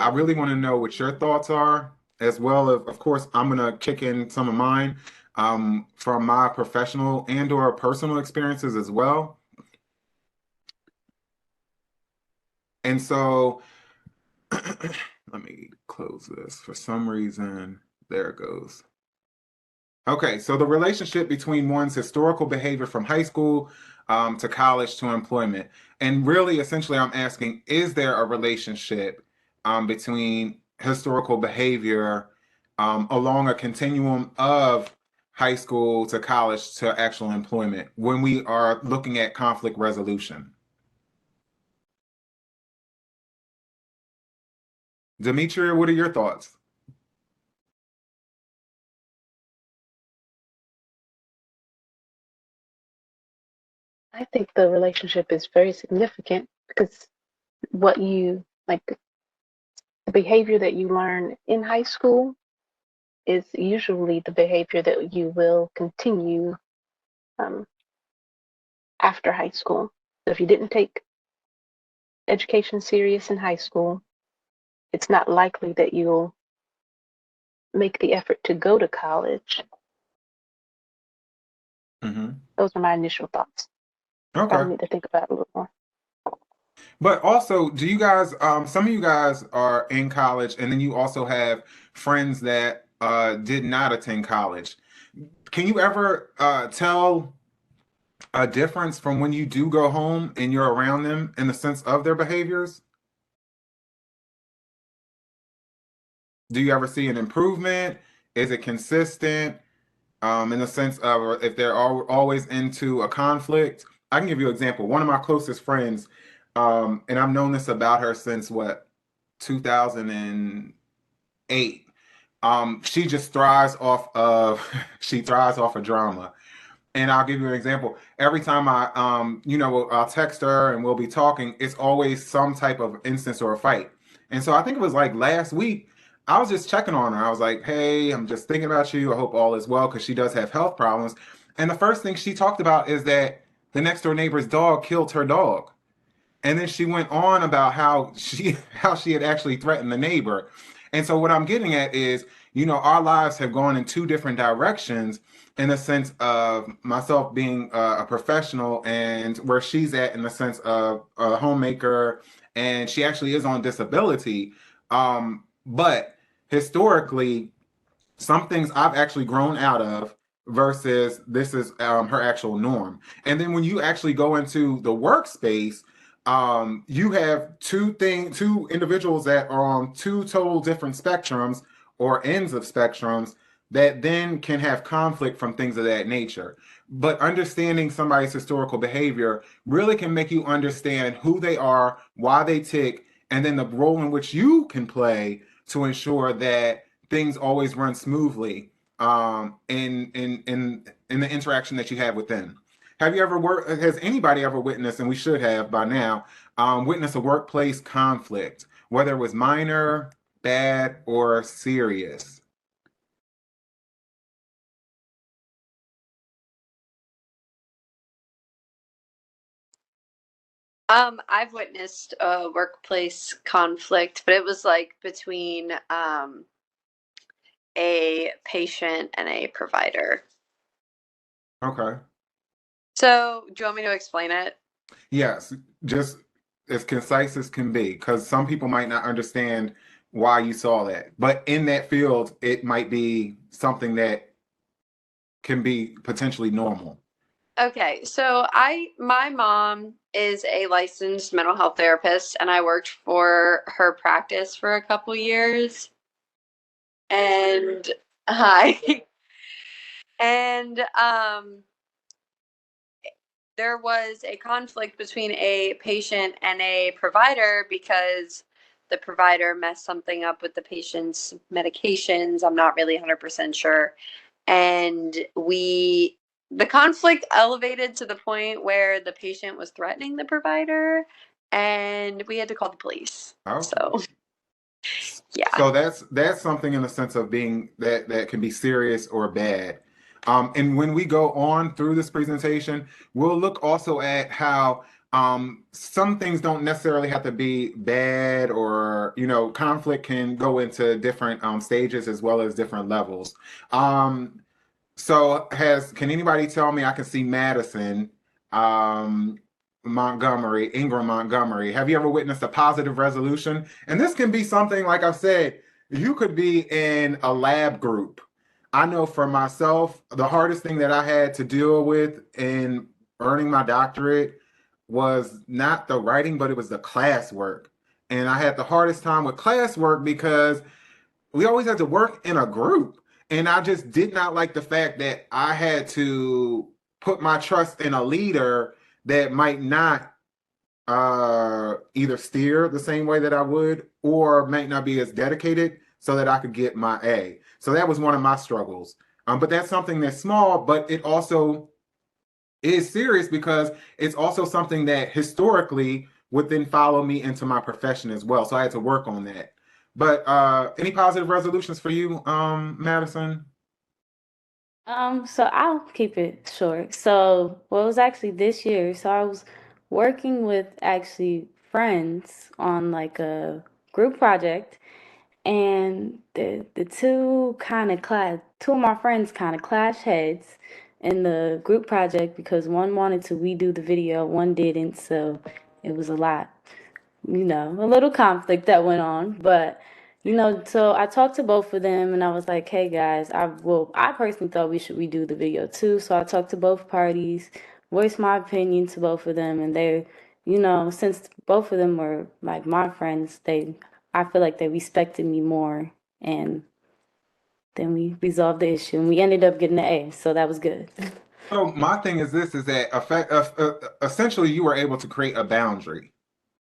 I really want to know what your thoughts are, as well as, of course, I'm going to kick in some of mine from my professional and or personal experiences as well. And so let me close this. For some reason, there it goes. Okay, so the relationship between one's historical behavior from high school to college to employment. And really, essentially, I'm asking, is there a relationship between historical behavior along a continuum of high school to college to actual employment when we are looking at conflict resolution? Demetria, what are your thoughts? I think the relationship is very significant because what you like, the behavior that you learn in high school is usually the behavior that you will continue um, after high school. So if you didn't take education serious in high school, it's not likely that you'll make the effort to go to college. Hmm. Those are my initial thoughts. Probably Okay. need to think about it a little more. But also, do you guys, some of you guys are in college, and then you also have friends that did not attend college. Can you ever tell a difference from when you do go home and you're around them in the sense of their behaviors? Do you ever see an improvement? Is it consistent in the sense of if they're always into a conflict? I can give you an example. One of my closest friends, and I've known this about her since what, 2008. She just thrives off of she thrives off of drama. And I'll give you an example. Every time I'll text her and we'll be talking, it's always some type of instance or a fight. And so I think it was like last week, I was just checking on her. I was like, hey, I'm just thinking about you. I hope all is well because she does have health problems. And the first thing she talked about is that the next door neighbor's dog killed her dog. And then she went on about how she had actually threatened the neighbor. And so what I'm getting at is, our lives have gone in two different directions in the sense of myself being a professional and where she's at in the sense of a homemaker and she actually is on disability. But historically, some things I've actually grown out of versus this is her actual norm. And then when you actually go into the workspace, you have two individuals that are on two total different spectrums or ends of spectrums that then can have conflict from things of that nature. But understanding somebody's historical behavior really can make you understand who they are, why they tick, and then the role in which you can play to ensure that things always run smoothly in the interaction that you have with them. Have you ever worked? Has anybody ever witnessed, and we should have by now, witnessed a workplace conflict, whether it was minor, bad, or serious? I've witnessed a workplace conflict, but it was like between a patient and a provider. Okay. So, do you want me to explain it? Yes, just as concise as can be, because some people might not understand why you saw that. But in that field, it might be something that can be potentially normal. Okay, so my mom is a licensed mental health therapist, and I worked for her practice for a couple years. And hi, and there was a conflict between a patient and a provider because the provider messed something up with the patient's medications. I'm not really 100% sure. And the conflict elevated to the point where the patient was threatening the provider and we had to call the police. Okay. So, yeah. So that's something in the sense of being that can be serious or bad. And when we go on through this presentation, we'll look also at how Some things don't necessarily have to be bad, or conflict can go into different stages as well as different levels. Um, so can anybody tell me? I can see Madison, um, Ingram Montgomery. Have you ever witnessed a positive resolution? And this can be something, like I've said, you could be in a lab group. I know for myself, the hardest thing that I had to deal with in earning my doctorate was not the writing, but it was the classwork. And I had the hardest time with classwork because we always had to work in a group. And I just did not like the fact that I had to put my trust in a leader that might not either steer the same way that I would, or might not be as dedicated so that I could get my A. So that was one of my struggles. But that's something that's small, but it also is serious because it's also something that historically would then follow me into my profession as well. So I had to work on that. But any positive resolutions for you, Madison? So I'll keep it short. So, well, it was actually this year. So I was working with actually friends on like a group project, and the two of my friends kind of clash heads in the group project because one wanted to redo the video, one didn't. So it was a lot, a little conflict that went on. But, so I talked to both of them and I was like, hey guys, I personally thought we should redo the video too. So I talked to both parties, voiced my opinion to both of them, and since both of them were like my friends, I feel like they respected me more, and then we resolved the issue and we ended up getting an A. So that was good. So my thing is this: is that essentially you were able to create a boundary,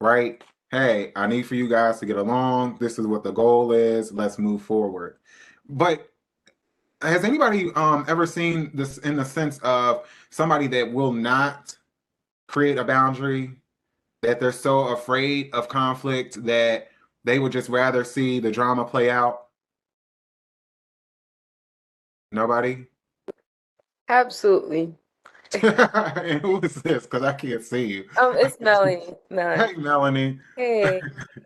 right? Hey, I need for you guys to get along. This is what the goal is. Let's move forward. But has anybody ever seen this in the sense of somebody that will not create a boundary, that they're so afraid of conflict that they would just rather see the drama play out? Nobody? Absolutely. And who is this? Because I can't see you. It's Melanie. Melanie. Hey, Melanie. Hey.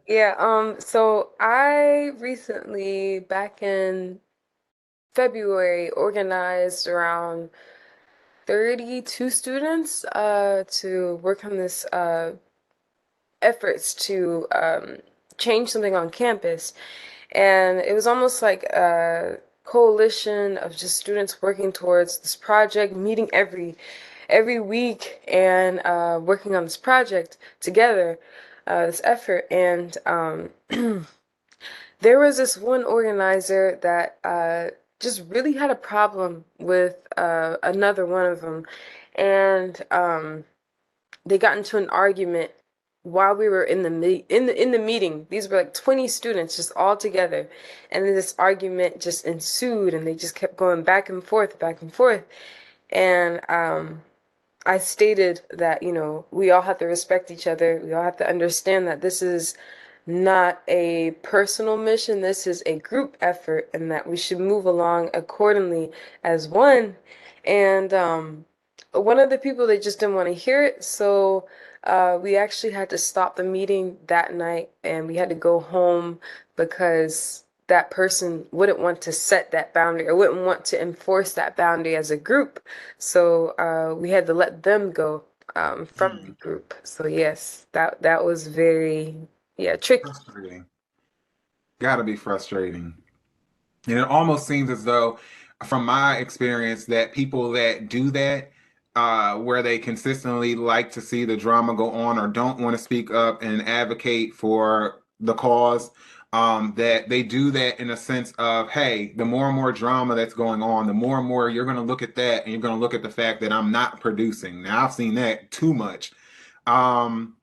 Yeah, so I recently, back in February, organized around 32 students to work on this efforts to change something on campus. And it was almost like a coalition of just students working towards this project, meeting every week and working on this project together, this effort. And there was this one organizer that just really had a problem with another one of them. And they got into an argument while we were in the meeting. These were like 20 students just all together, and then this argument just ensued, and they just kept going back and forth, back and forth. And I stated that, we all have to respect each other. We all have to understand that this is not a personal mission. This is a group effort, and that we should move along accordingly as one. And one of the people, they just didn't want to hear it, so we actually had to stop the meeting that night, and we had to go home because that person wouldn't want to set that boundary or wouldn't want to enforce that boundary as a group. So we had to let them go from the group. So yes, that was very, tricky. Frustrating. Gotta be frustrating. And it almost seems as though, from my experience, that people that do that, where they consistently like to see the drama go on or don't want to speak up and advocate for the cause, that they do that in a sense of, hey, the more and more drama that's going on, the more and more you're going to look at that and you're going to look at the fact that I'm not producing. Now, I've seen that too much. And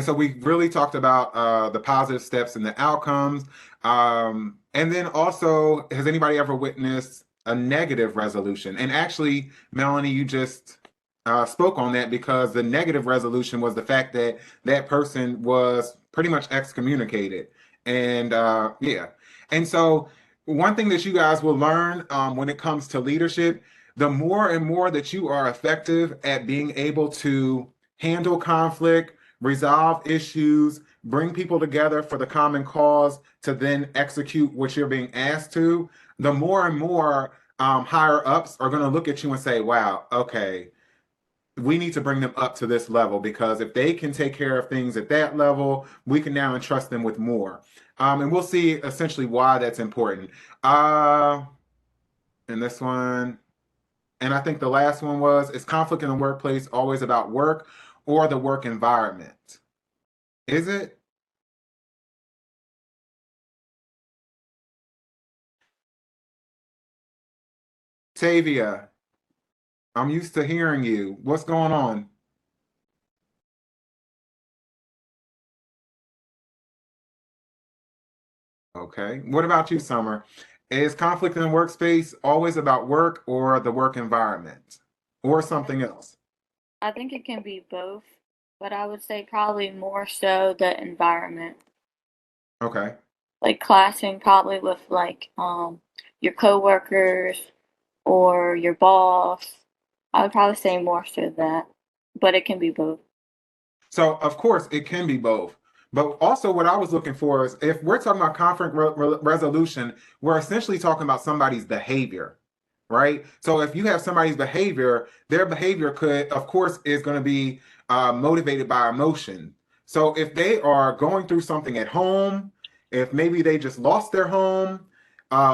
so we really talked about the positive steps and the outcomes. And then also, has anybody ever witnessed a negative resolution? And actually, Melanie, you just spoke on that, because the negative resolution was the fact that that person was pretty much excommunicated. And yeah. And so one thing that you guys will learn when it comes to leadership, the more and more that you are effective at being able to handle conflict, resolve issues, bring people together for the common cause to then execute what you're being asked to, the more and more higher ups are going to look at you and say, wow, okay, we need to bring them up to this level, because if they can take care of things at that level, we can now entrust them with more. And we'll see essentially why that's important. And this one, and I think the last one was, is conflict in the workplace always about work or the work environment? Is it? Tavia, I'm used to hearing you. What's going on? Okay. What about you, Summer? Is conflict in the workspace always about work or the work environment or something else? I think it can be both, but I would say probably more so the environment. Okay. Like clashing probably with your coworkers or your boss. I would probably say more so that, but it can be both. So, of course, it can be both. But also, what I was looking for is, if we're talking about conflict resolution, we're essentially talking about somebody's behavior, right? So, if you have somebody's behavior, their behavior could, of course, is going to be motivated by emotion. So, if they are going through something at home, if maybe they just lost their home,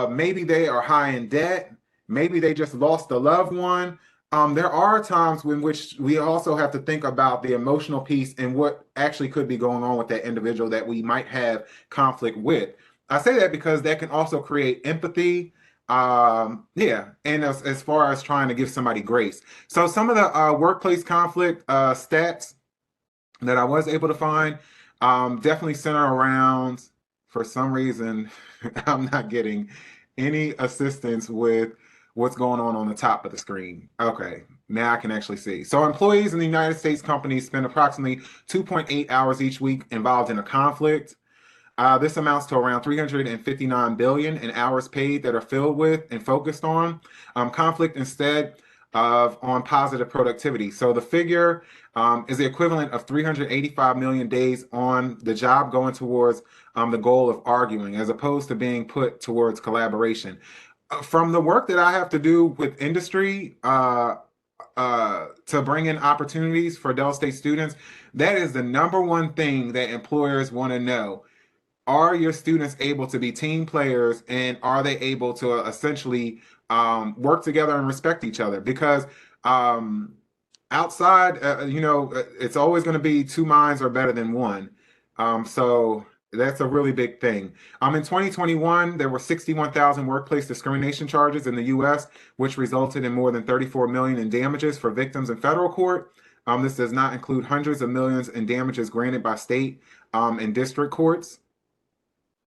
maybe they are high in debt, maybe they just lost a loved one, there are times in which we also have to think about the emotional piece and what actually could be going on with that individual that we might have conflict with. I say that because that can also create empathy. Yeah, and as far as trying to give somebody grace. So some of the workplace conflict stats that I was able to find definitely center around, for some reason, I'm not getting any assistance with what's going on the top of the screen. Okay, now I can actually see. So employees in the United States companies spend approximately 2.8 hours each week involved in a conflict. This amounts to around 359 billion in hours paid that are filled with and focused on conflict instead of on positive productivity. So the figure is the equivalent of 385 million days on the job going towards the goal of arguing, as opposed to being put towards collaboration. From the work that I have to do with industry, to bring in opportunities for Dell State students, that is the number one thing that employers want to know. Are your students able to be team players, and are they able to essentially work together and respect each other? Because um, outside, it's always going to be two minds are better than one. So that's a really big thing. In 2021, there were 61,000 workplace discrimination charges in the U.S., which resulted in more than 34 million in damages for victims in federal court. This does not include hundreds of millions in damages granted by state and district courts.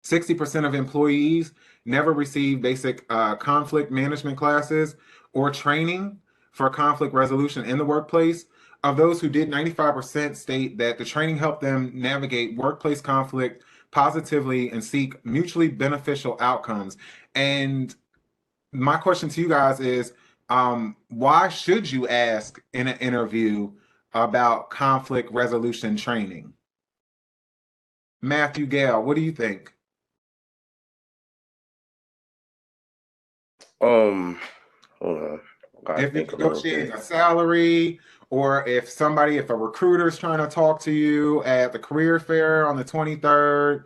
60% of employees never receive basic conflict management classes or training for conflict resolution in the workplace. Of those who did, 95% state that the training helped them navigate workplace conflict positively and seek mutually beneficial outcomes. And my question to you guys is, why should you ask in an interview about conflict resolution training? Matthew Gale, what do you think? Hold on. Gotta If you're think a little negotiating bit. a salary, or if a recruiter is trying to talk to you at the career fair on the 23rd,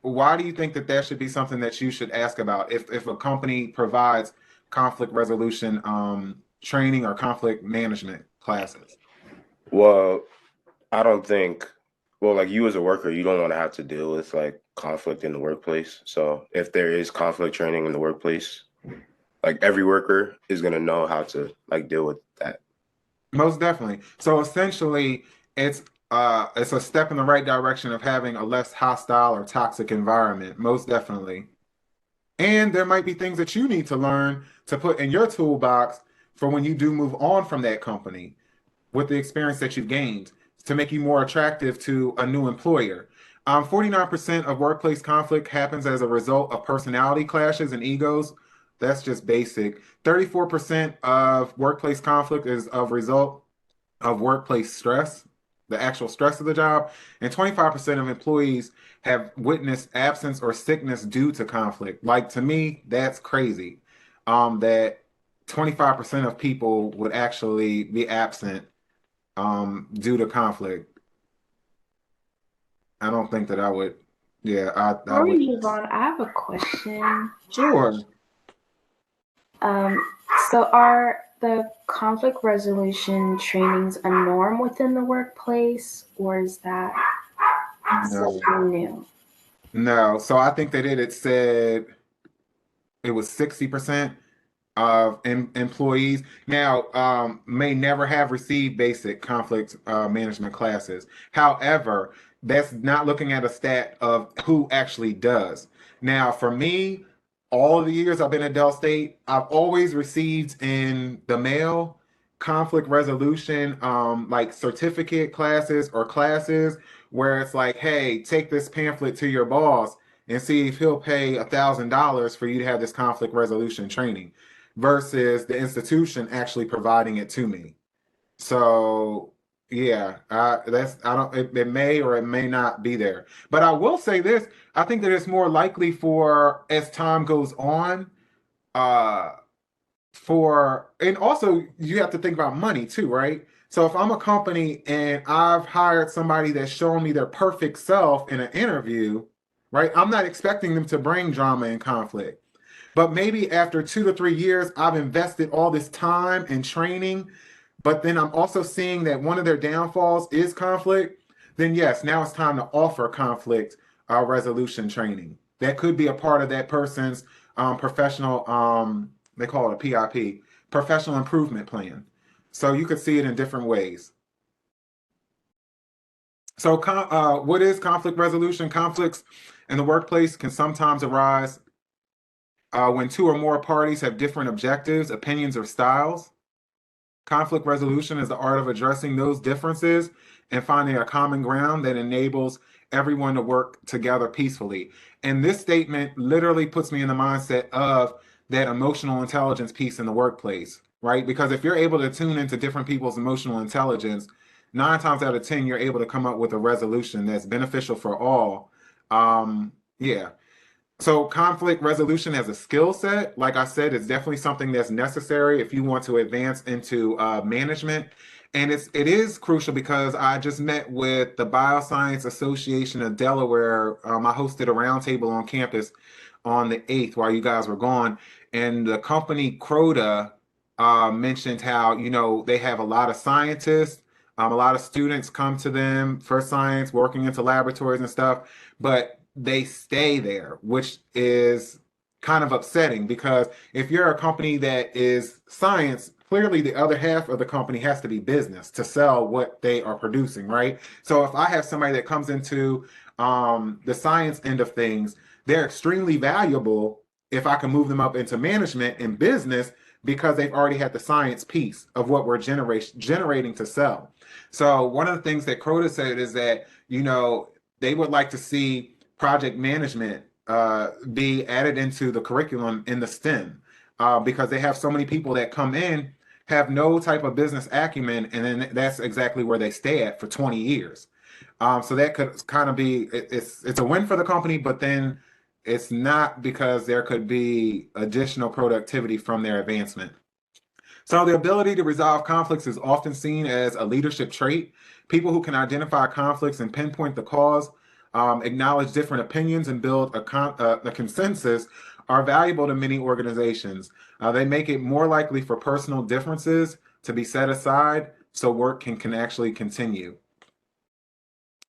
why do you think that that should be something that you should ask about if a company provides conflict resolution training or conflict management classes? Well, I don't think, well, like you as a worker, you don't want to have to deal with like conflict in the workplace. So if there is conflict training in the workplace, like every worker is gonna know how to like deal with that. Most definitely. So essentially, it's a step in the right direction of having a less hostile or toxic environment. Most definitely. And there might be things that you need to learn to put in your toolbox for when you do move on from that company with the experience that you've gained to make you more attractive to a new employer. 49% of workplace conflict happens as a result of personality clashes and egos. That's just basic. 34% of workplace conflict is a result of workplace stress. the actual stress of the job, and 25% of employees have witnessed absence or sickness due to conflict. Like to me, that's crazy. That 25% of people would actually be absent due to conflict. I don't think that I would. Yeah, I Before we would. move on, I have a question. Sure. Um, so are the conflict resolution trainings a norm within the workplace, or is that No. something new? No. So I think they did. It said it was 60% of employees now may never have received basic conflict management classes. However, that's not looking at a stat of who actually does. Now, for me, all of the years I've been at Dell State, I've always received in the mail conflict resolution, like certificate classes or classes where it's like, hey, take this pamphlet to your boss and see if he'll pay $1,000 for you to have this conflict resolution training versus the institution actually providing it to me. So yeah, I don't it may or it may not be there. But I will say this, I think that it's more likely for as time goes on, uh for and also you have to think about money too, right? So if I'm a company and I've hired somebody that's shown me their perfect self in an interview, right? I'm not expecting them to bring drama and conflict. But maybe after 2 to 3 years, I've invested all this time and training, but then I'm also seeing that one of their downfalls is conflict. Then, yes, now it's time to offer conflict resolution training. That could be a part of that person's professional, they call it a PIP, professional improvement plan. So you could see it in different ways. So, what is conflict resolution? Conflicts in the workplace can sometimes arise when two or more parties have different objectives, opinions, or styles. Conflict resolution is the art of addressing those differences and finding a common ground that enables everyone to work together peacefully. And this statement literally puts me in the mindset of that emotional intelligence piece in the workplace, right? Because if you're able to tune into different people's emotional intelligence, 9 times out of 10, you're able to come up with a resolution that's beneficial for all. Yeah. So conflict resolution as a skill set, like I said, is definitely something that's necessary if you want to advance into management. And it is crucial because I just met with the Bioscience Association of Delaware. I hosted a roundtable on campus on the 8th while you guys were gone. And the company Croda mentioned how, they have a lot of scientists, a lot of students come to them for science, working into laboratories and stuff, but they stay there, which is kind of upsetting because if you're a company that is science, clearly the other half of the company has to be business to sell what they are producing, right? So if I have somebody that comes into the science end of things, they're extremely valuable if I can move them up into management and business because they've already had the science piece of what we're generating to sell. So one of the things that Croda said is that, they would like to see project management be added into the curriculum in the STEM because they have so many people that come in, have no type of business acumen, and then that's exactly where they stay at for 20 years. So that could kind of be it's a win for the company, but then it's not because there could be additional productivity from their advancement. So the ability to resolve conflicts is often seen as a leadership trait. People who can identify conflicts and pinpoint the cause, acknowledge different opinions, and build a consensus are valuable to many organizations. They make it more likely for personal differences to be set aside so work can actually continue.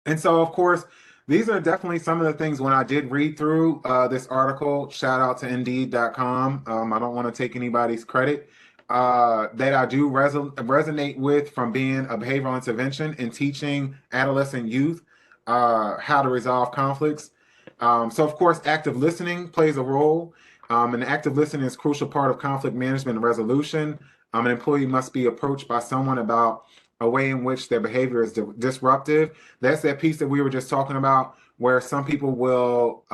And so, of course, these are definitely some of the things when I did read through this article, shout out to Indeed.com. I don't want to take anybody's credit. That I do resonate with from being a behavioral intervention and teaching adolescent youth how to resolve conflicts. So, of course, active listening plays a role. And active listening is a crucial part of conflict management and resolution. An employee must be approached by someone about a way in which their behavior is disruptive. That's that piece that we were just talking about, where some people will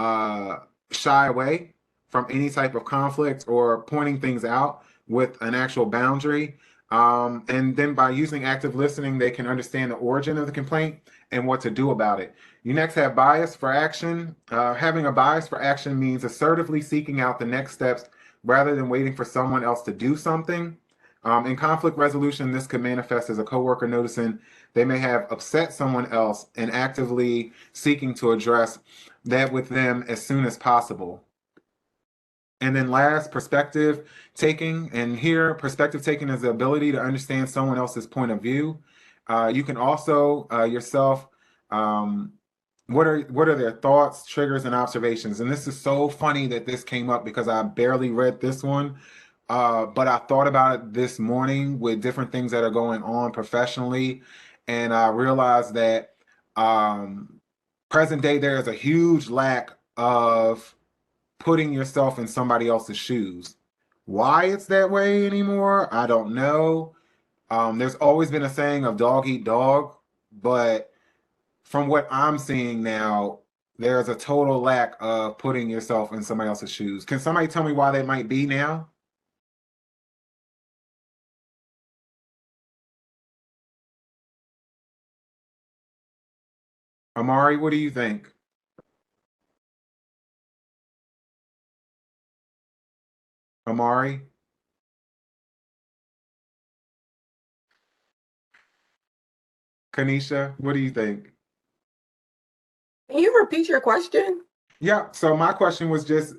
shy away from any type of conflict or pointing things out with an actual boundary. And then by using active listening, they can understand the origin of the complaint and what to do about it. You next have bias for action. Having a bias for action means assertively seeking out the next steps rather than waiting for someone else to do something. In conflict resolution, this could manifest as a coworker noticing they may have upset someone else and actively seeking to address that with them as soon as possible. And then last, perspective taking. And here, perspective taking is the ability to understand someone else's point of view. You can also yourself, what are their thoughts, triggers, and observations? And this is so funny that this came up because I barely read this one. But I thought about it this morning with different things that are going on professionally, and I realized that present day there is a huge lack of putting yourself in somebody else's shoes. Why it's that way anymore, I don't know. There's always been a saying of dog eat dog, but from what I'm seeing now, there's a total lack of putting yourself in somebody else's shoes. Can somebody tell me why that might be now? Amari, what do you think? Amari? Kanisha, what do you think? Can you repeat your question? Yeah, so my question was just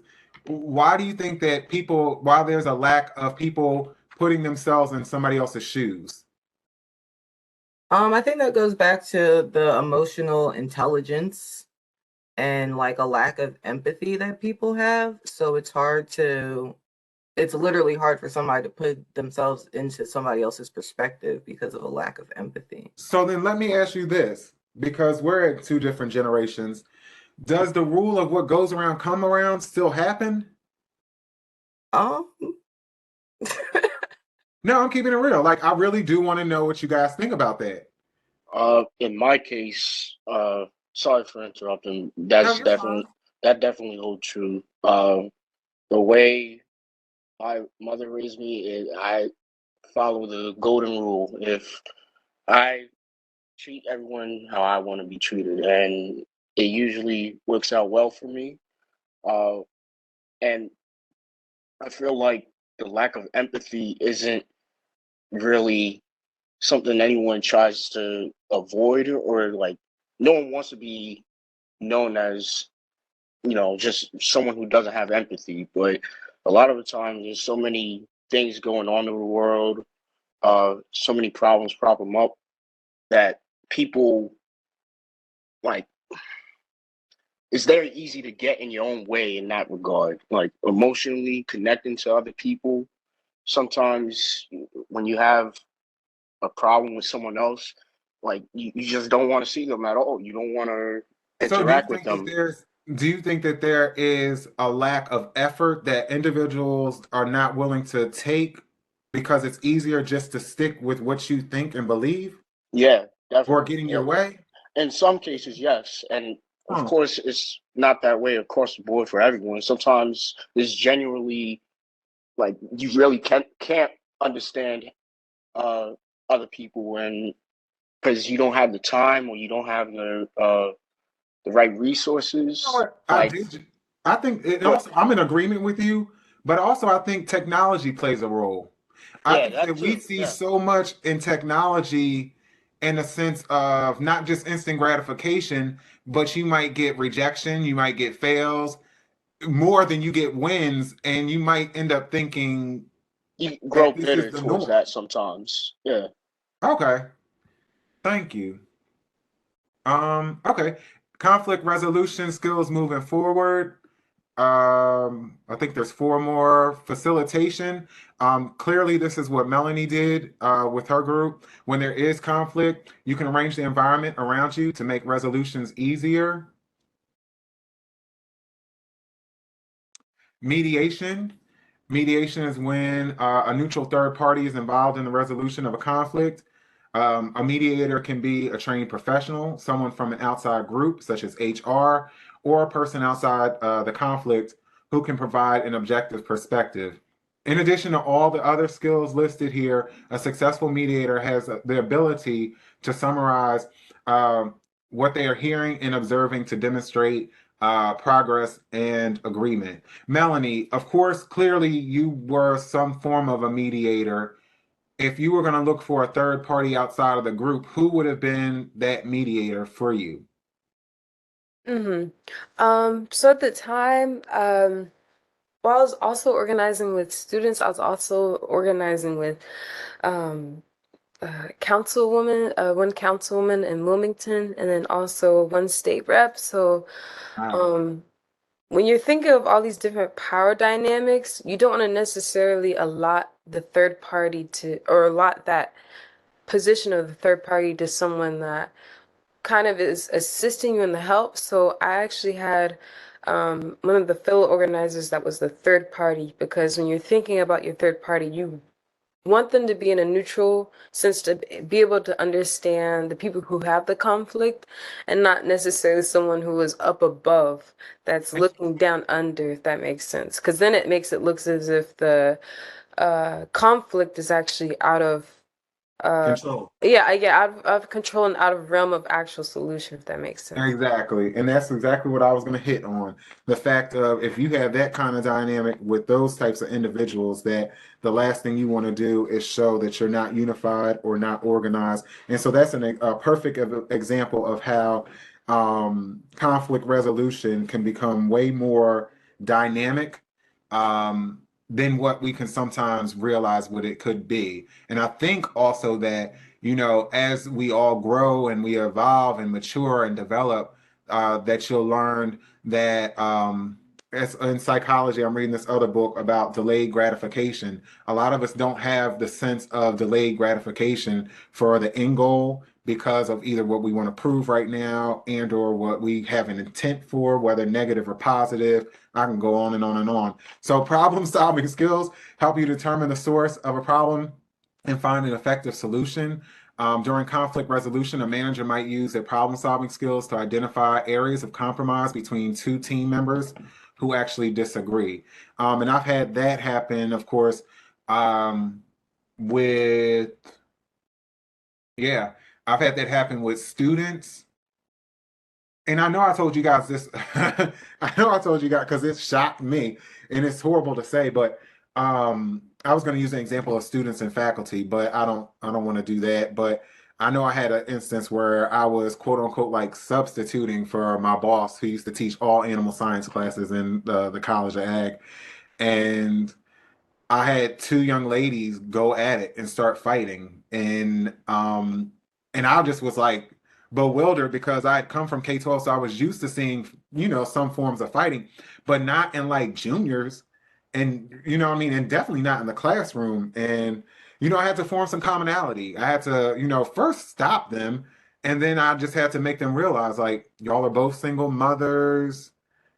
why do you think that people, while there's a lack of people putting themselves in somebody else's shoes? I think that goes back to the emotional intelligence and like a lack of empathy that people have. So it's literally hard for somebody to put themselves into somebody else's perspective because of a lack of empathy. So then let me ask you this, because we're at two different generations. Does the rule of what goes around come around still happen? Um, No, I'm keeping it real. Like, I really do want to know what you guys think about that. In my case, sorry for interrupting. No, you're fine. That definitely holds true. The way my mother raised me is I follow the golden rule. If I treat everyone how I want to be treated, and it usually works out well for me. Uh, and I feel like the lack of empathy isn't really something anyone tries to avoid, or like no one wants to be known as, just someone who doesn't have empathy. But a lot of the time there's so many things going on in the world, so many problems prop them up that people, like, it's very easy to get in your own way in that regard, like emotionally connecting to other people. Sometimes when you have a problem with someone else, like you just don't want to see them at all. You don't want to So do you interact with think that them. there is a lack of effort that individuals are not willing to take because it's easier just to stick with what you think and believe Yeah, or definitely. getting your way? In some cases, yes. And of Huh. course, it's not that way across the board for everyone. Sometimes it's genuinely like you really can't understand uh, other people, and because you don't have the time or you don't have the right You know resources. what? Like, I think it but also, I'm in agreement with you, but also I think technology plays a role. I yeah, think that that we too. see Yeah, so much in technology in a sense of not just instant gratification, but you might get rejection, you might get fails more than you get wins, and you might end up thinking you grow that this is bitter the towards norm. that sometimes. Yeah. Okay, thank you. Okay. Conflict resolution skills moving forward. I think there's four more. Facilitation. Clearly, this is what Melanie did with her group. When there is conflict, you can arrange the environment around you to make resolutions easier. Mediation. Mediation is when a neutral third party is involved in the resolution of a conflict. A mediator can be a trained professional, someone from an outside group, such as HR, or a person outside the conflict who can provide an objective perspective. In addition to all the other skills listed here, a successful mediator has the ability to summarize what they are hearing and observing to demonstrate progress and agreement. Melanie, of course, clearly you were some form of a mediator. If you were going to look for a third party outside of the group, who would have been that mediator for you? So at the time, while I was also organizing with students, I was also organizing with um, councilwoman, one councilwoman in Wilmington, and then also one state rep. So Wow. when you're thinking of all these different power dynamics, you don't want to necessarily allot the third party to, or allot that position of the third party to someone that kind of is assisting you in the help. So I actually had one of the fellow organizers that was the third party, because when you're thinking about your third party, you want them to be in a neutral sense, to be able to understand the people who have the conflict, and not necessarily someone who is up above that's looking down under, if that makes sense. Because then it makes it look as if the conflict is actually out of Control. yeah, out of control and out of realm of actual solution, if that makes sense. Exactly. And that's exactly what I was going to hit on. The fact of if you have that kind of dynamic with those types of individuals, that the last thing you want to do is show that you're not unified or not organized. And so that's a perfect example of how conflict resolution can become way more dynamic than what we can sometimes realize what it could be. And I think also that as we all grow and we evolve and mature and develop, that you'll learn that as in psychology, I'm reading this other book about delayed gratification. A lot of us don't have the sense of delayed gratification for the end goal because of either what we want to prove right now and or what we have an intent for, whether negative or positive. I can go on and on and on. So problem solving skills help you determine the source of a problem and find an effective solution. During conflict resolution, a manager might use their problem solving skills to identify areas of compromise between two team members who actually disagree. And I've had that happen, of course, with, yeah, I've had that happen with students. And I know I told you guys this. I know I told you guys because it shocked me, and it's horrible to say, but I was going to use an example of students and faculty, but I don't want to do that. But I know I had an instance where I was quote unquote like substituting for my boss who used to teach all animal science classes in the College of Ag, and I had two young ladies go at it and start fighting, and I just was like bewildered because I had come from K-12, so I was used to seeing some forms of fighting, but not in like juniors, and what I mean, and definitely not in the classroom. And I had to form some commonality. I had to first stop them, and then I just had to make them realize like y'all are both single mothers.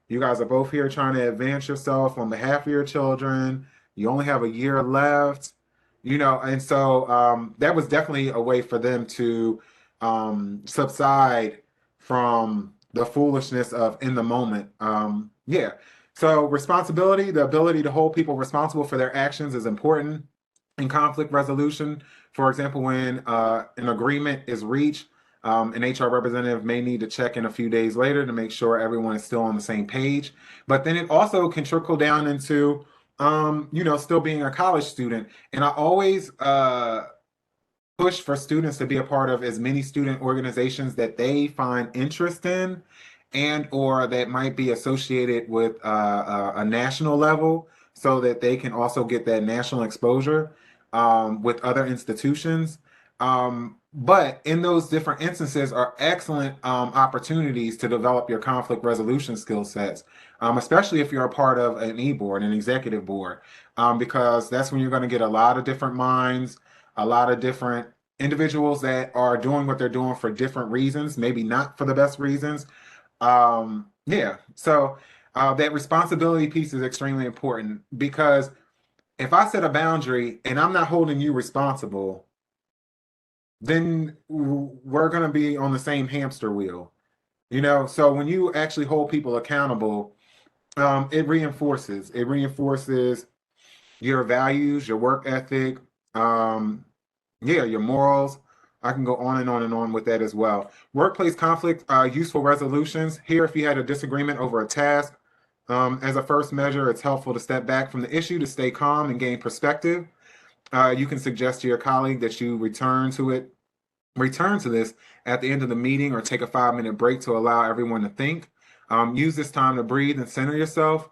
You guys are both here trying to advance yourself on behalf of your children. You only have a year left, and so that was definitely a way for them to subside from the foolishness of in the moment. Yeah. So responsibility, the ability to hold people responsible for their actions is important in conflict resolution. For example, when an agreement is reached, an HR representative may need to check in a few days later to make sure everyone is still on the same page. But then it also can trickle down into, still being a college student. And I always push for students to be a part of as many student organizations that they find interest in and or that might be associated with a national level so that they can also get that national exposure with other institutions. But in those different instances are excellent opportunities to develop your conflict resolution skill sets, especially if you're a part of an e-board, an executive board, because that's when you're going to get a lot of different minds, a lot of different individuals that are doing what they're doing for different reasons, maybe not for the best reasons. Yeah, so that responsibility piece is extremely important because if I set a boundary and I'm not holding you responsible, then we're going to be on the same hamster wheel. So when you actually hold people accountable, it reinforces your values, your work ethic, yeah, your morals. I can go on and on and on with that as well. Workplace conflict, useful resolutions. Here, if you had a disagreement over a task, as a first measure, it's helpful to step back from the issue to stay calm and gain perspective. You can suggest to your colleague that you return to this at the end of the meeting or take a 5 minute break to allow everyone to think. Use this time to breathe and center yourself.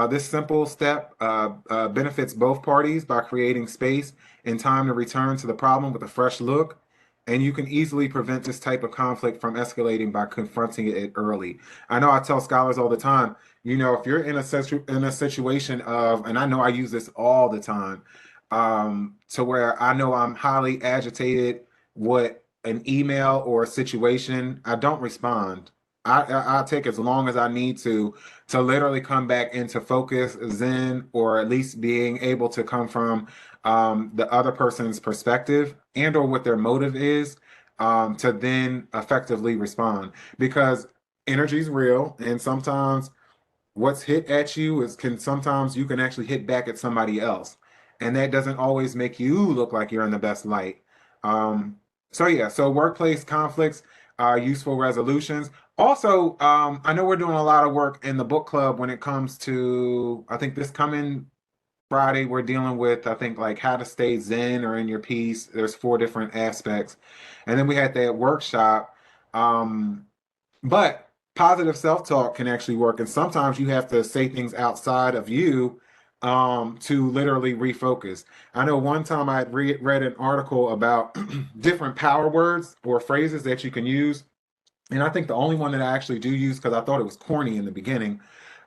This simple step benefits both parties by creating space and time to return to the problem with a fresh look. And you can easily prevent this type of conflict from escalating by confronting it early. I know I tell scholars all the time, if you're in a situation of, and I know I use this all the time, to where I know I'm highly agitated, what an email or a situation, I don't respond. I'll take as long as I need to literally come back into focus, zen, or at least being able to come from the other person's perspective and or what their motive is, to then effectively respond. Because energy is real, and sometimes what's hit at you is can sometimes you can actually hit back at somebody else, and that doesn't always make you look like you're in the best light. um so yeah, so workplace conflicts, useful resolutions. Also, I know we're doing a lot of work in the book club when it comes to, I think this coming Friday we're dealing with, I think, like how to stay zen or in your peace. There's 4 different aspects, and then we had that workshop. But positive self-talk can actually work, and sometimes you have to say things outside of you, to literally refocus. I know one time I had read an article about different power words or phrases that you can use, and I think the only one that I actually do use, because I thought it was corny in the beginning,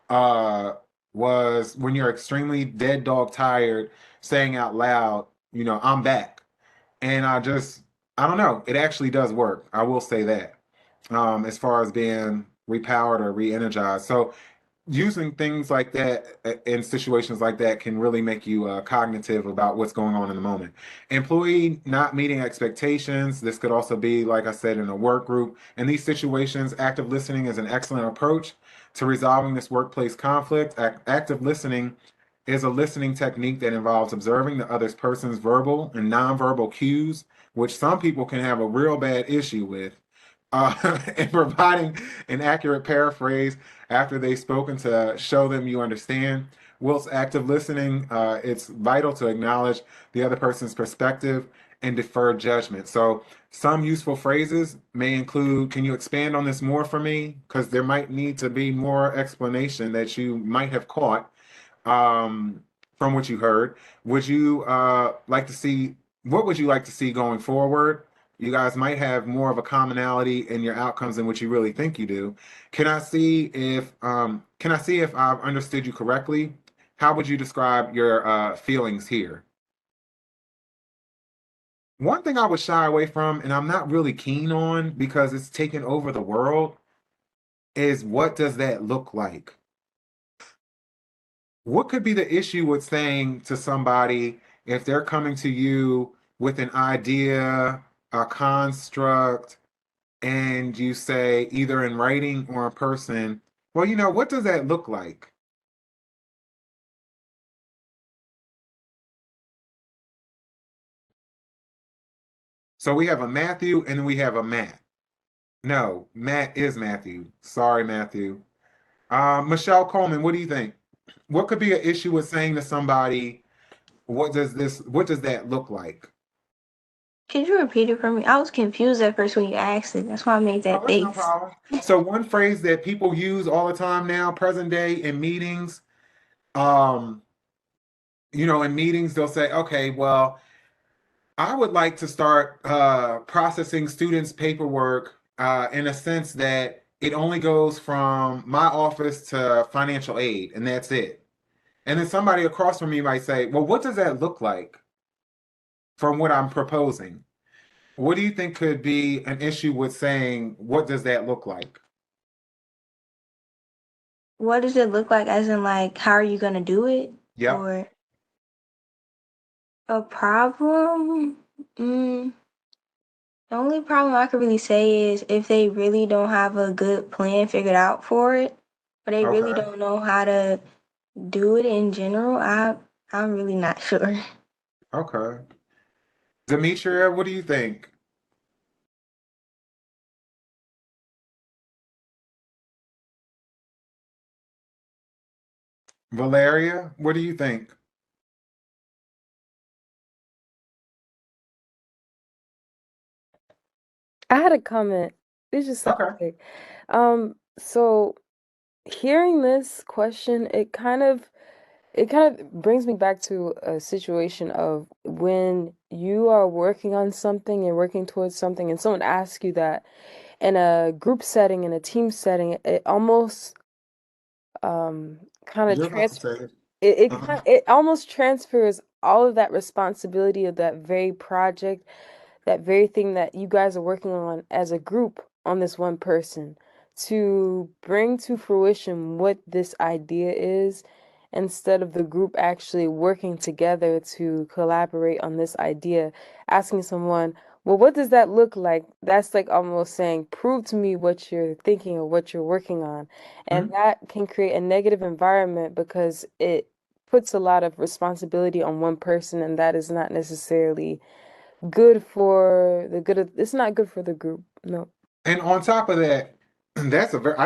uh, was when you're extremely dead dog tired, saying out loud, "I'm back." And I don't know, it actually does work. I will say that, as far as being repowered or re-energized. So using things like that in situations like that can really make you cognitive about what's going on in the moment. Employee not meeting expectations. This could also be, like I said, in a work group. In these situations, active listening is an excellent approach to resolving this workplace conflict. Active listening is a listening technique that involves observing the other person's verbal and nonverbal cues, which some people can have a real bad issue with, and providing an accurate paraphrase after they've spoken to show them you understand. Whilst active listening, it's vital to acknowledge the other person's perspective and defer judgment. So, some useful phrases may include, "Can you expand on this more for me?" Because there might need to be more explanation that you might have caught, um, from what you heard. Would you like to see, what would you like to see going forward? You guys might have more of a commonality in your outcomes than what you really think you do. Can I see if I've understood you correctly? How would you describe your feelings here? One thing I would shy away from, and I'm not really keen on because it's taken over the world, is what does that look like? What could be the issue with saying to somebody, if they're coming to you with an idea, a construct, and you say either in writing or in person, well, what does that look like? So we have a Matthew and we have a Matt. No, Matt is Matthew. Sorry, Matthew. Michelle Coleman, what do you think? What could be an issue with saying to somebody, what does that look like? Could you repeat it for me? I was confused at first when you asked it. That's why I made that Oh, that's no face. problem. So one phrase that people use all the time now, present day in meetings, um, in meetings, they'll say, okay, well, I would like to start processing students' paperwork, in a sense that it only goes from my office to financial aid, and that's it. And then somebody across from me might say, well, what does that look like from what I'm proposing? What do you think could be an issue with saying, what does that look like? What does it look like, as in, like, how are you going to do it? Yep. Or a problem? The only problem I could really say is if they really don't have a good plan figured out for it, or they really Okay. don't know how to do it in general. I'm really not sure. Okay. Demetria, what do you think? Valeria, what do you think? I had a comment. It's just something Okay. quick. So hearing this question, it kind of brings me back to a situation of when you are working on something and working towards something, and someone asks you that in a group setting, in a team setting, it almost kind of You're about to say it. Uh-huh. it almost transfers all of that responsibility of that very project, that very thing that you guys are working on as a group on this one person to bring to fruition what this idea is instead of the group actually working together to collaborate on this idea, asking someone, well, what does that look like? That's like almost saying, prove to me what you're thinking or what you're working on. And Mhm. that can create a negative environment because it puts a lot of responsibility on one person, and that is not necessarily good for the good of, it's not good for the group. No. And on top of that, I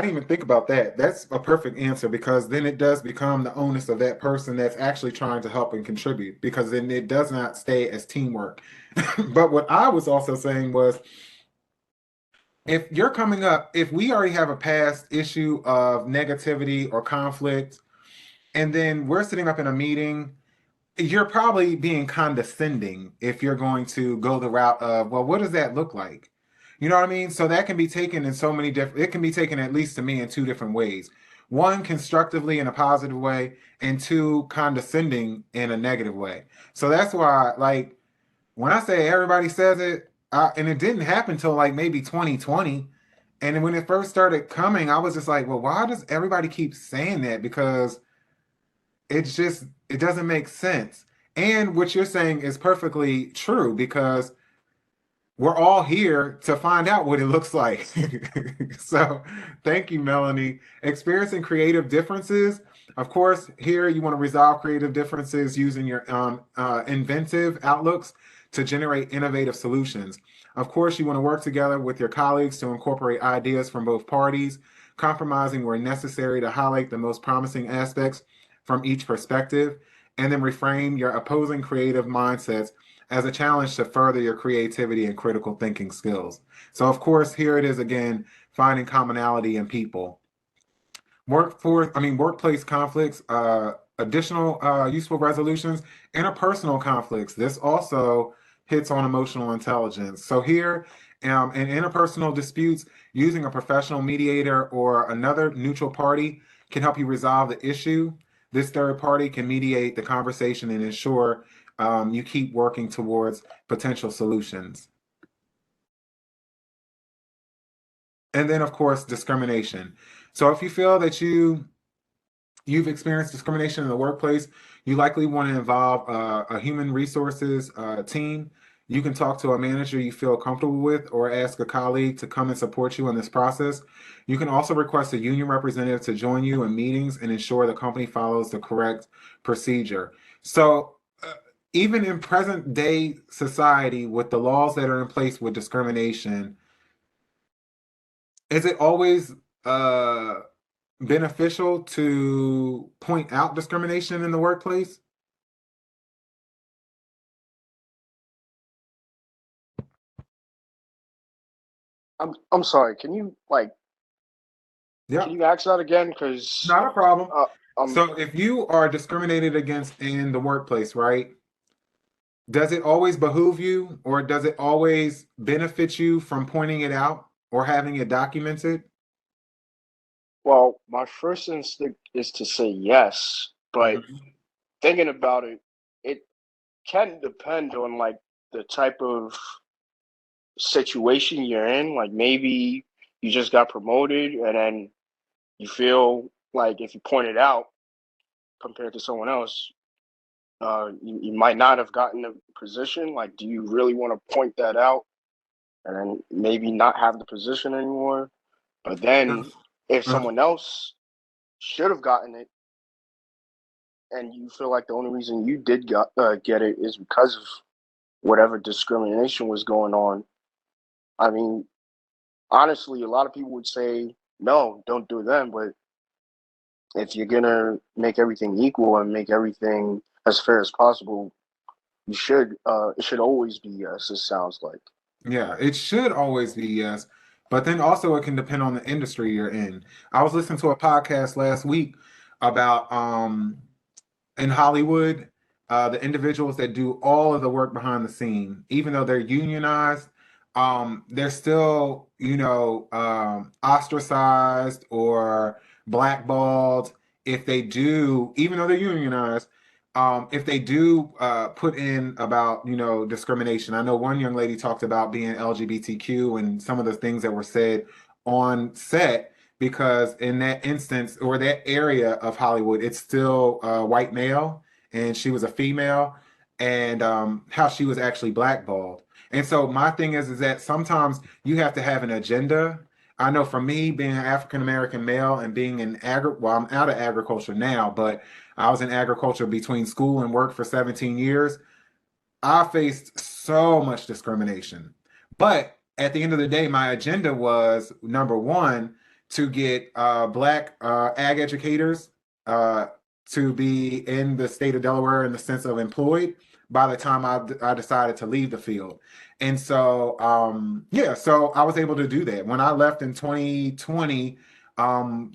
didn't even think about that. That's a perfect answer because then it does become the onus of that person that's actually trying to help and contribute because then it does not stay as teamwork. But what I was also saying was if you're coming up, if we already have a past issue of negativity or conflict, and then we're sitting up in a meeting, you're probably being condescending if you're going to go the route of, well, what does that look like? You know what I mean? So that can be taken in so many different, it can be taken at least to me in two different ways. One, constructively in a positive way, and two, condescending in a negative way. So that's why, like, when I say everybody says it, and it didn't happen till like maybe 2020. And then when it first started coming, I was just like, well, why does everybody keep saying that? Because it's just it doesn't make sense. And what you're saying is perfectly true because we're all here to find out what it looks like. So thank you, Melanie. Experiencing creative differences. Of course, here you want to resolve creative differences using your inventive outlooks to generate innovative solutions. Of course, you want to work together with your colleagues to incorporate ideas from both parties, compromising where necessary to highlight the most promising aspects from each perspective, and then reframe your opposing creative mindsets as a challenge to further your creativity and critical thinking skills. So, of course, here it is again, finding commonality in people. Workplace conflicts, additional useful resolutions, interpersonal conflicts. This also hits on emotional intelligence. So here, in interpersonal disputes, using a professional mediator or another neutral party can help you resolve the issue. This third party can mediate the conversation and ensure you keep working towards potential solutions. And then, of course, discrimination. So if you feel that you've experienced discrimination in the workplace, you likely want to involve a human resources team. You can talk to a manager you feel comfortable with or ask a colleague to come and support you in this process. You can also request a union representative to join you in meetings and ensure the company follows the correct procedure. So, even in present day society, with the laws that are in place with discrimination, is it always uh, beneficial to point out discrimination in the workplace? I'm sorry. Can you can Yep, you ask that again? Because not a problem. uh, um, So if you are discriminated against in the workplace, right, does it always behoove you or does it always benefit you from pointing it out or having it documented? well, my first instinct is to say yes, but Mhm. thinking about it, it can depend on the type of situation you're in. Like maybe you just got promoted, and then you feel like if you point it out compared to someone else, you might not have gotten the position. Like, do you really want to point that out and then maybe not have the position anymore? But then if Uh, someone else should have gotten it and you feel like the only reason you did get it is because of whatever discrimination was going on. I mean, honestly, a lot of people would say, no, don't do them. But if you're going to make everything equal and make everything as fair as possible, it should always be yes, it sounds like. Yeah, it should always be yes, but then also it can depend on the industry you're in. I was listening to a podcast last week about in Hollywood, the individuals that do all of the work behind the scene, even though they're unionized, they're still, ostracized or blackballed if they do, even though they're unionized, if they do put in about, discrimination. I know one young lady talked about being LGBTQ and some of the things that were said on set because in that instance or that area of Hollywood, it's still white male, and she was a female, and how she was actually blackballed. And so my thing is that sometimes you have to have an agenda. I know for me, being an African American male and being in well, I'm out of agriculture now, but I was in agriculture between school and work for 17 years. I faced so much discrimination. But at the end of the day, my agenda was number one, to get black ag educators uh, to be in the state of Delaware in the sense of employed by the time I decided to leave the field. And so, yeah, so I was able to do that. When I left in 2020,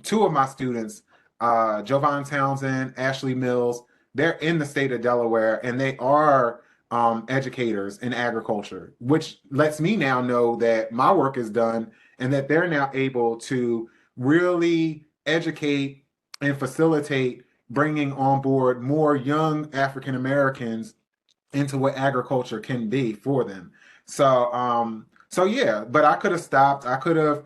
two of my students, Jovan Townsend, Ashley Mills, they're in the state of Delaware and they are educators in agriculture, which lets me now know that my work is done and that they're now able to really educate and facilitate bringing on board more young African Americans into what agriculture can be for them. So yeah, but I could have stopped. I could have,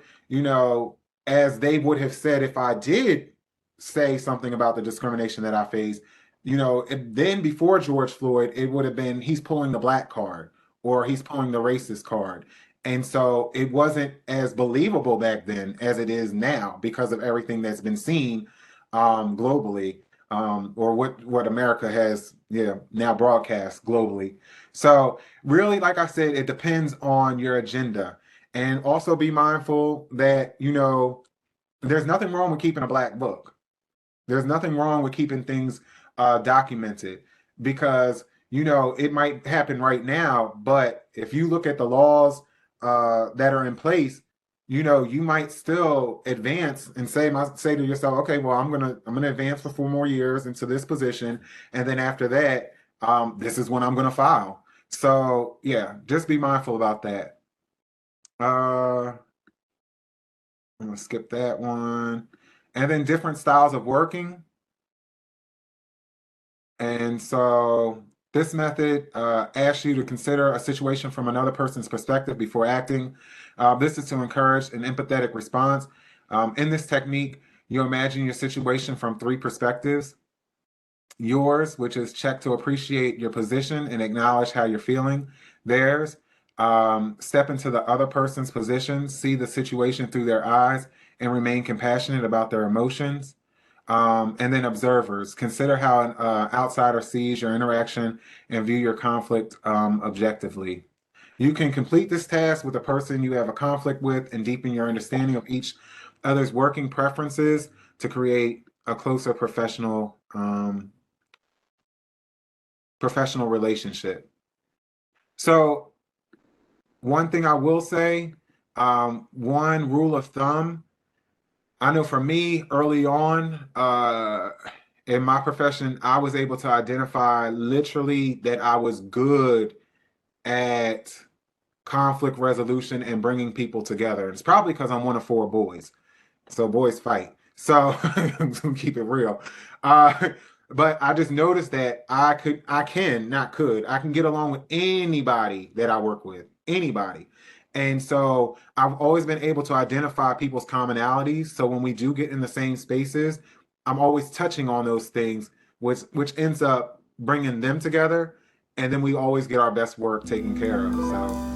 as they would have said if I did say something about the discrimination that I faced, then before George Floyd, it would have been he's pulling the black card or he's pulling the racist card. And so it wasn't as believable back then as it is now because of everything that's been seen globally, or what America has, now broadcast globally. So really, like I said, it depends on your agenda. And also be mindful that, there's nothing wrong with keeping a black book. There's nothing wrong with keeping things documented because, it might happen right now, but if you look at the laws that are in place, you might still advance and say to yourself, okay, well, I'm gonna advance for 4 more years into this position, and then after that, this is when I'm gonna file. So yeah, just be mindful about that. I'm gonna skip that one, and then different styles of working. And so this method asks you to consider a situation from another person's perspective before acting. This is to encourage an empathetic response. In this technique, you imagine your situation from three perspectives. Yours, which is check to appreciate your position and acknowledge how you're feeling. Theirs, step into the other person's position, see the situation through their eyes, and remain compassionate about their emotions. And then observers, consider how an outsider sees your interaction and view your conflict objectively. You can complete this task with a person you have a conflict with and deepen your understanding of each other's working preferences to create a closer professional relationship. So one thing I will say, one rule of thumb, I know for me early on in my profession, I was able to identify literally that I was good at conflict resolution and bringing people together. It's probably because I'm one of four boys. So boys fight. So to keep it real. But I just noticed that I can, not could, I can get along with anybody that I work with, anybody. And so I've always been able to identify people's commonalities. So when we do get in the same spaces, I'm always touching on those things, which ends up bringing them together. And then we always get our best work taken care of. So.